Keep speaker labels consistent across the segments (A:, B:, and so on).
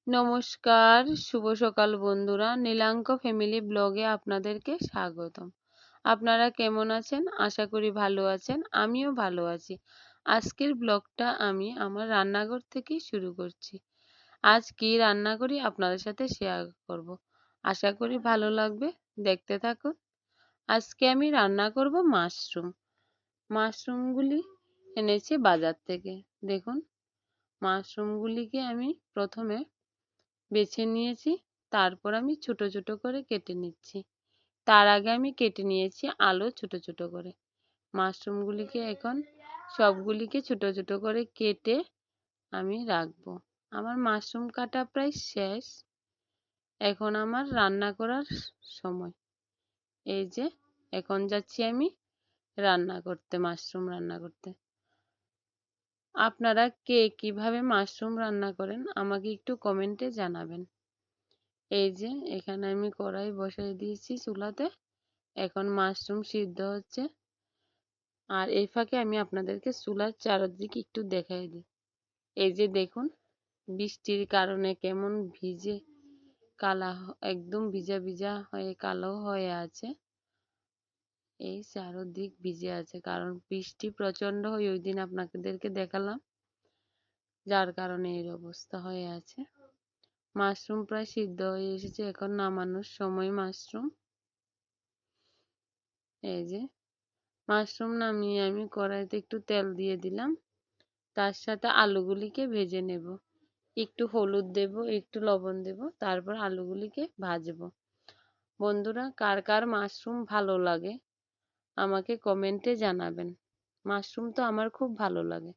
A: নমস্কার, শুভ সকাল বন্ধুরা। নীলাঙ্ক ফ্যামিলি ব্লগে আপনাদেরকে স্বাগতম। আপনারা কেমন আছেন? আশা করি ভালো আছেন। আমিও ভালো আছি। আজকের ব্লগটা আমি আমার রান্নাঘর থেকেই শুরু করছি। আজ কি রান্না করি আপনাদের সাথে শেয়ার করব। আশা করি ভালো লাগবে, দেখতে থাকুন। আজকে আমি রান্না করব মাশরুম। মাশরুমগুলি এনেছি বাজার থেকে। দেখুন, মাশরুমগুলিকে আমি প্রথমে বেছে নিয়েছি, তারপর আমি ছোট ছোট করে কেটে নিচ্ছি। তার আগে আমি কেটে নিয়েছি আলু ছোট ছোট করে। মাশরুমগুলিকে এখন সবগুলিকে ছোট ছোট করে কেটে আমি রাখবো। আমার মাশরুম কাটা প্রায় শেষ। এখন আমার রান্না করার সময়। এই যে এখন যাচ্ছি আমি রান্না করতে, মাশরুম রান্না করতে। আপনারা কে কিভাবে মাশরুম রান্না করেন আমাকে একটু কমেন্টে জানাবেন। এই যে এখানে আমি কড়াই বসাই দিয়েছি চুলাতে। এখন মাশরুম সিদ্ধ হচ্ছে। আর এই ফাঁকে আমি আপনাদেরকে চুলার চারদিক একটু দেখাই দিই। এই যে দেখুন, বৃষ্টির কারণে কেমন ভিজে কালা, একদম ভিজা ভিজা হয়ে কালো হয়ে আছে। এই চারদিক ভিজে আছে, কারণ বৃষ্টি প্রচন্ড হয়। ওই দিন আপনাদেরকে দেখালাম, যার কারণে এর অবস্থা হয়ে আছে। মাশরুম প্রায় সিদ্ধ হয়ে এসেছে, এখন নামানোর সময় মাশরুম। এই যে মাশরুম নামিয়ে আমি কড়াইতে একটু তেল দিয়ে দিলাম। তার সাথে আলুগুলিকে ভেজে নেব। একটু হলুদ দেব, একটু লবণ দেব, তারপর আলুগুলিকে ভাজবো। বন্ধুরা, কার কার মাশরুম ভালো লাগে আমাকে কমেন্টে জানাবেন। মাশরুম তো আমার খুব ভালো লাগে।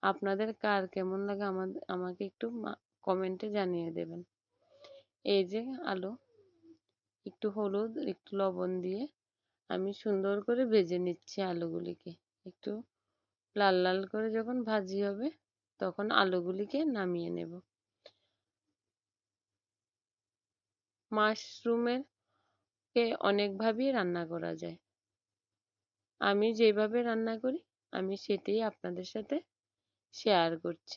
A: আপনাদের কার কেমন লাগে আমাকে একটু কমেন্টে জানিয়ে দেবেন। এই যে আলু, একটু হলুদ একটু লবণ দিয়ে আমি সুন্দর করে ভেজে নিচ্ছি আলুগুলিকে। একটু লাল লাল করে যখন ভাজি হবে তখন আলুগুলিকে নামিয়ে নেব। মাশরুমের কে অনেকভাবেই রান্না করা যায়। আমি যেভাবে রান্না করি আমি সেটাই আপনাদের সাথে শেয়ার করছি।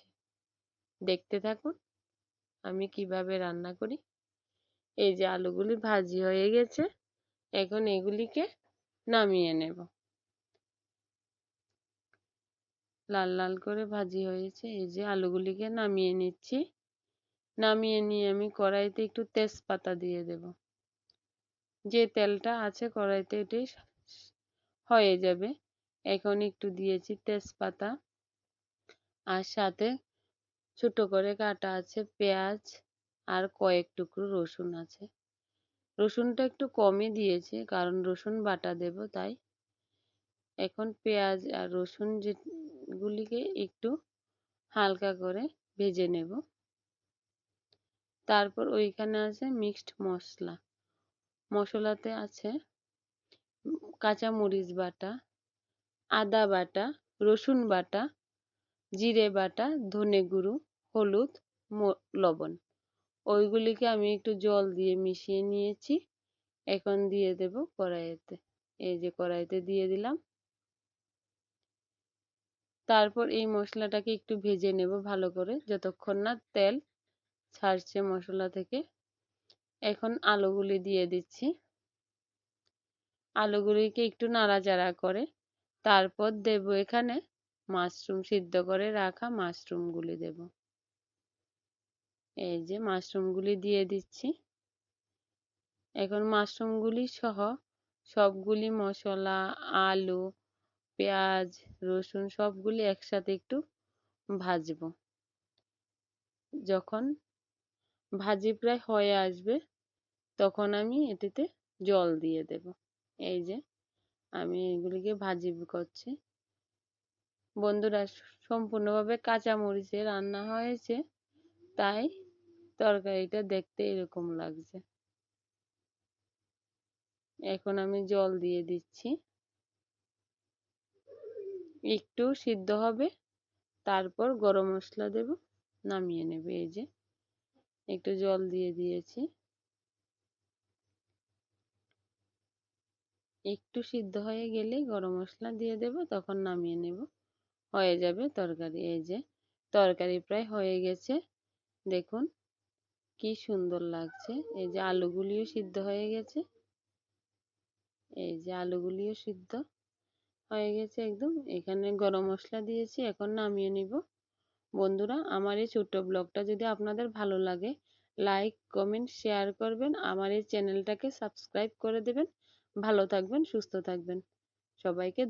A: দেখতে থাকুন আমি কিভাবে রান্না করি। এই যে আলুগুলি ভাজি হয়ে গেছে, এখন এগুলিকে নামিয়ে নেব। লাল লাল করে ভাজি হয়েছে, এই যে আলুগুলিকে নামিয়ে নিচ্ছি। নামিয়ে নিয়ে আমি কড়াইতে একটু তেজপাতা দিয়ে দেব। যে তেলটা আছে কড়াইতে এটাই হয়ে যাবে। এখন একটু দিয়েছি তেজপাতা, আর সাথে ছোট করে কাটা আছে পেঁয়াজ, আর কয়েক টুকরো রসুন আছে। রসুনটা একটু কমই দিয়েছি, কারণ রসুন বাটা দেব তাই। এখন পেঁয়াজ আর রসুন যেগুলিকে একটু হালকা করে ভেজে নেব। তারপর ওইখানে আছে মিক্সড মশলা। মশলাতে আছে কাঁচা মরিচ বাটা, আদা বাটা, রসুন বাটা, জিরে বাটা, ধনে গুঁড়ো, হলুদ, লবণ। ওইগুলিকে আমি একটু জল দিয়ে মিশিয়ে নিয়েছি। এখন দিয়ে দেব কড়াইতে। এই যে কড়াইতে দিয়ে দিলাম। তারপর এই মশলাটাকে একটু ভেজে নেব ভালো করে, যতক্ষণ না তেল ছাড়ছে মশলা থেকে। এখন আলুগুলি দিয়ে দিচ্ছি। আলুগুলিকে একটু নাড়াচাড়া করে তারপর দেব এখানে মাশরুম, সিদ্ধ করে রাখা মাশরুমগুলি দেব। এই যে মাশরুমগুলি দিয়ে দিচ্ছি। এখন মাশরুমগুলি সহ সবগুলি মশলা, আলু, পেঁয়াজ, রসুন সবগুলি একসাথে একটু ভাজবো। যখন ভাজি প্রায় হয়ে আসবে তখন আমি এটিতে জল দিয়ে দেব। এই যে আমি এগুলিকে ভাজি করছি। বন্ধুরা, সম্পূর্ণভাবে কাঁচা মরিচে রান্না হয়েছে তাই তরকারিটা দেখতে এরকম লাগছে। এখন আমি জল দিয়ে দিচ্ছি, একটু সিদ্ধ হবে, তারপর গরম মশলা দেব, নামিয়ে নেবে। এই যে একটু জল দিয়ে দিয়েছি, একটু সিদ্ধ হয়ে গেলে গরম মশলা দিয়ে দেব, তখন নামিয়ে নেব, হয়ে যাবে তরকারি। এই যে তরকারি প্রায় হয়ে গেছে, দেখুন কি সুন্দর লাগছে। এই যে আলুগুলিও সিদ্ধ হয়ে গেছে, এই যে আলুগুলিও সিদ্ধ হয়ে গেছে একদম। এখানে গরম মশলা দিয়েছি, এখন নামিয়ে নিব। বন্ধুরা, আমার এই ছোট্ট ব্লগটা যদি আপনাদের ভালো লাগে, লাইক কমেন্ট শেয়ার করবেন, আমার এই চ্যানেলটাকে সাবস্ক্রাইব করে দেবেন। ভালো থাকবেন, সুস্থ থাকবেন। সবাইকে